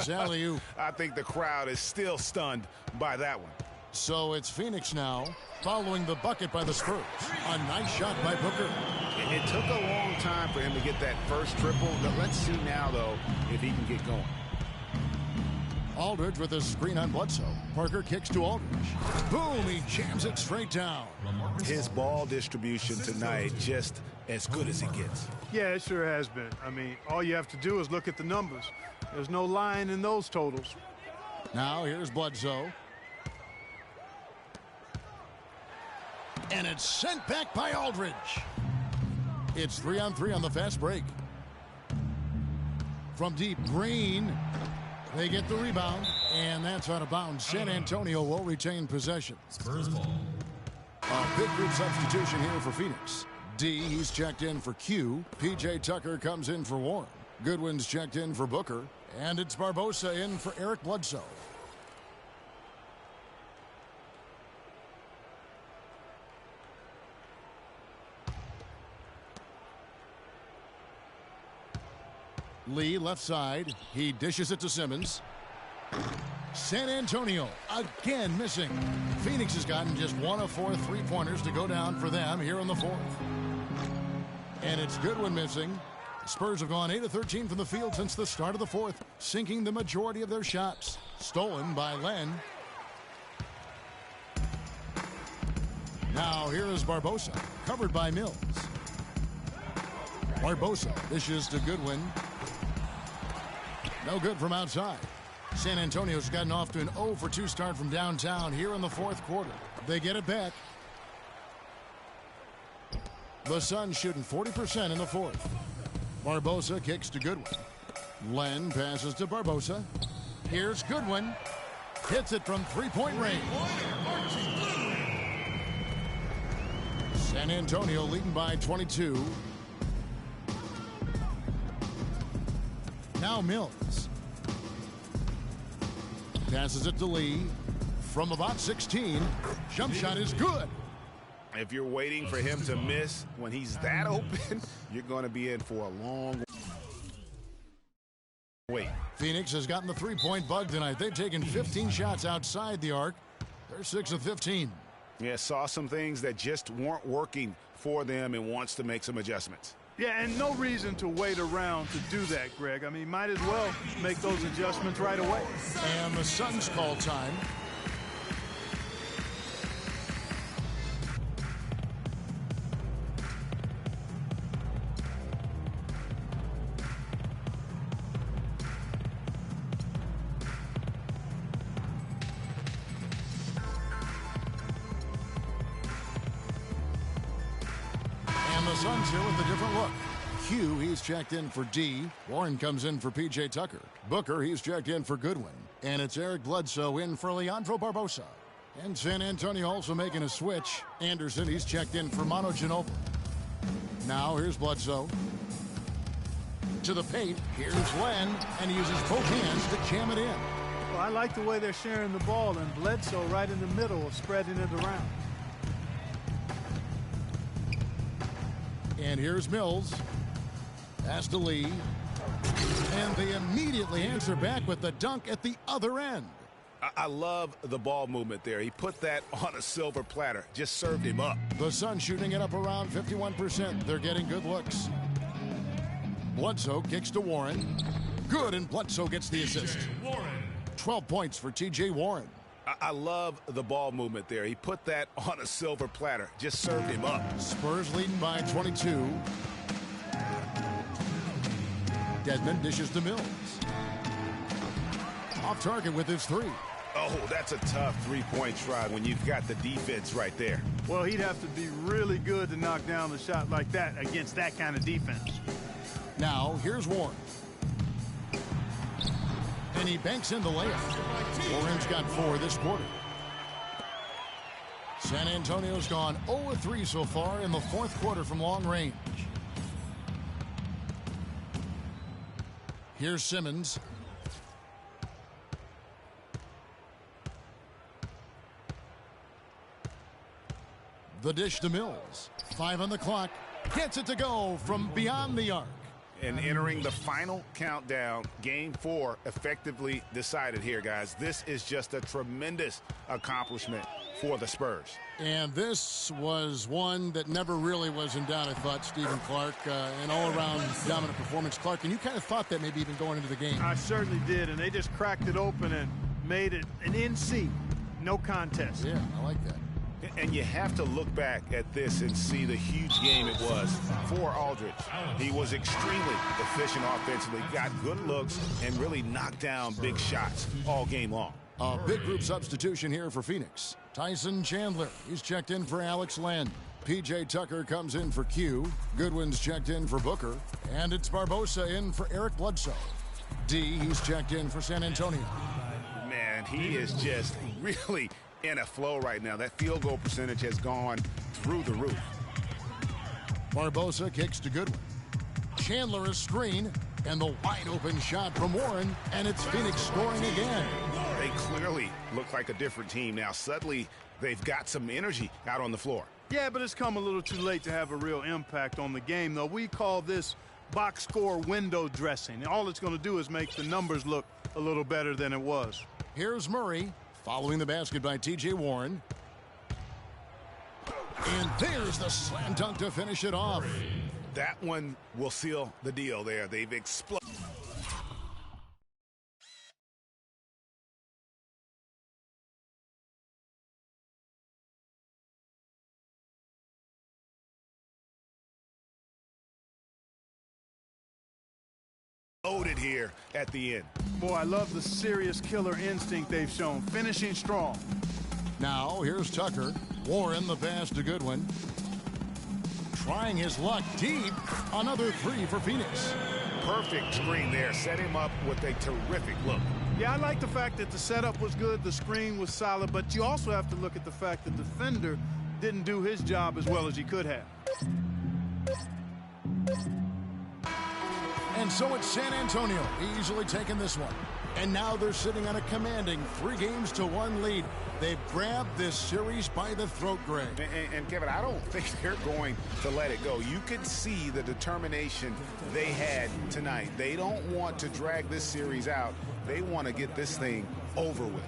alley-oop. I think the crowd is still stunned by that one. So it's Phoenix now, following the bucket by the Spurs. A nice shot by Booker. It took a long time for him to get that first triple. But let's see now, though, if he can get going. Aldridge with a screen on Bledsoe. Parker kicks to Aldridge. Boom, he jams it straight down. His ball distribution tonight just as good as it gets. Yeah, it sure has been. I mean, all you have to do is look at the numbers. There's no lying in those totals. Now here's Bledsoe. And it's sent back by Aldridge. It's 3-on-3 on the fast break. From deep, Green. They get the rebound, and that's out of bounds. San Antonio will retain possession. Spurs ball. A big group substitution here for Phoenix. D, he's checked in for Q. P.J. Tucker comes in for Warren. Goodwin's checked in for Booker. And it's Barbosa in for Eric Bledsoe. Lee left side. He dishes it to Simmons. San Antonio again missing. Phoenix has gotten just 1 of 4 3-pointers to go down for them here in the fourth. And it's Goodwin missing. The Spurs have gone 8 of 13 from the field since the start of the fourth, sinking the majority of their shots. Stolen by Len. Now here is Barbosa, covered by Mills. Barbosa dishes to Goodwin. No good from outside. San Antonio's gotten off to an 0 for 2 start from downtown here in the fourth quarter. They get it back. The Suns shooting 40% in the fourth. Barbosa kicks to Goodwin. Len passes to Barbosa. Here's Goodwin. Hits it from 3-point range. San Antonio leading by 22. Now Mills. Passes it to Lee. From about 16. Jump shot is good. If you're waiting for him to miss when he's that open, you're going to be in for a long wait. Phoenix has gotten the 3-point bug tonight. They've taken 15 shots outside the arc. They're 6 of 15. Yeah, saw some things that just weren't working for them and wants to make some adjustments. Yeah, and no reason to wait around to do that, Greg. I mean, might as well make those adjustments right away. And the Suns call time. The Suns here with a different look. Q, he's checked in for D. Warren comes in for P.J. Tucker. Booker, he's checked in for Goodwin. And it's Eric Bledsoe in for Leandro Barbosa. And San Antonio also making a switch. Anderson, he's checked in for Manu Ginobili. Now here's Bledsoe. To the paint, here's Len, and he uses both hands to jam it in. Well, I like the way they're sharing the ball, and Bledsoe right in the middle of spreading it around. And here's Mills. Pass to Lee. And they immediately answer back with the dunk at the other end. I love the ball movement there. He put that on a silver platter. Just served him up. The Suns shooting it up around 51%. They're getting good looks. Bledsoe kicks to Warren. Good, and Bledsoe gets the assist. 12 points for T.J. Warren. I love the ball movement there. He put that on a silver platter. Just served him up. Spurs leading by 22. Dedmon dishes to Mills. Off target with his 3. Oh, that's a tough three-point try when you've got the defense right there. Well, he'd have to be really good to knock down a shot like that against that kind of defense. Now, here's Warren. And he banks in the layup. Warren's got 4 this quarter. San Antonio's gone 0-3 so far in the fourth quarter from long range. Here's Simmons. The dish to Mills. 5 on the clock. Gets it to go from beyond the arc. And entering the final countdown, Game 4 effectively decided here, guys. This is just a tremendous accomplishment for the Spurs. And this was one that never really was in doubt, I thought, Stephen Clark. An all-around dominant performance. Clark, and you kind of thought that maybe even going into the game. I certainly did, and they just cracked it open and made it an NC. No contest. Yeah, I like that. And you have to look back at this and see the huge game it was for Aldridge. He was extremely efficient offensively, got good looks, and really knocked down big shots all game long. A big group substitution here for Phoenix. Tyson Chandler, he's checked in for Alex Len. P.J. Tucker comes in for Q. Goodwin's checked in for Booker. And it's Barbosa in for Eric Bledsoe. D, he's checked in for San Antonio. Man, he is just really in a flow right now. That field goal percentage has gone through the roof. Barbosa kicks to Goodwin. Chandler is screen. And the wide open shot from Warren. And it's Phoenix scoring again. They clearly look like a different team now. Suddenly, they've got some energy out on the floor. Yeah, but it's come a little too late to have a real impact on the game, though. We call this box score window dressing. And all it's going to do is make the numbers look a little better than it was. Here's Murray, following the basket by T.J. Warren. And there's the slam dunk to finish it off. That one will seal the deal there. They've exploded. Loaded here at the end. Boy, I love the serious killer instinct they've shown, finishing strong. Now, here's Tucker. Warren, the pass to Goodwin. Trying his luck deep. Another three for Phoenix. Perfect screen there. Set him up with a terrific look. Yeah, I like the fact that the setup was good, the screen was solid, but you also have to look at the fact that the defender didn't do his job as well as he could have. And so it's San Antonio easily taking this one. And now they're sitting on a commanding 3-1 lead. They've grabbed this series by the throat, Greg. And Kevin, I don't think they're going to let it go. You can see the determination they had tonight. They don't want to drag this series out. They want to get this thing over with.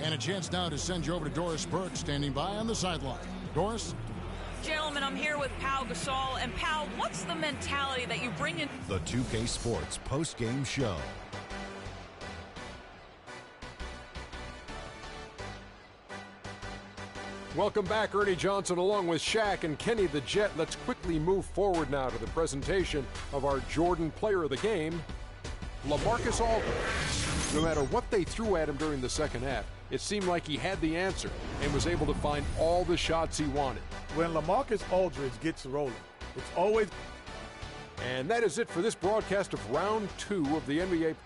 And a chance now to send you over to Doris Burke, standing by on the sideline. Doris? Gentlemen, I'm here with Pau Gasol. And Pau, what's the mentality that you bring in? The 2K Sports post-game show. Welcome back, Ernie Johnson, along with Shaq and Kenny the Jet. Let's quickly move forward now to the presentation of our Jordan Player of the Game, LaMarcus Aldridge. No matter what they threw at him during the second half, it seemed like he had the answer and was able to find all the shots he wanted. When LaMarcus Aldridge gets rolling, it's always... And that is it for this broadcast of Round 2 of the NBA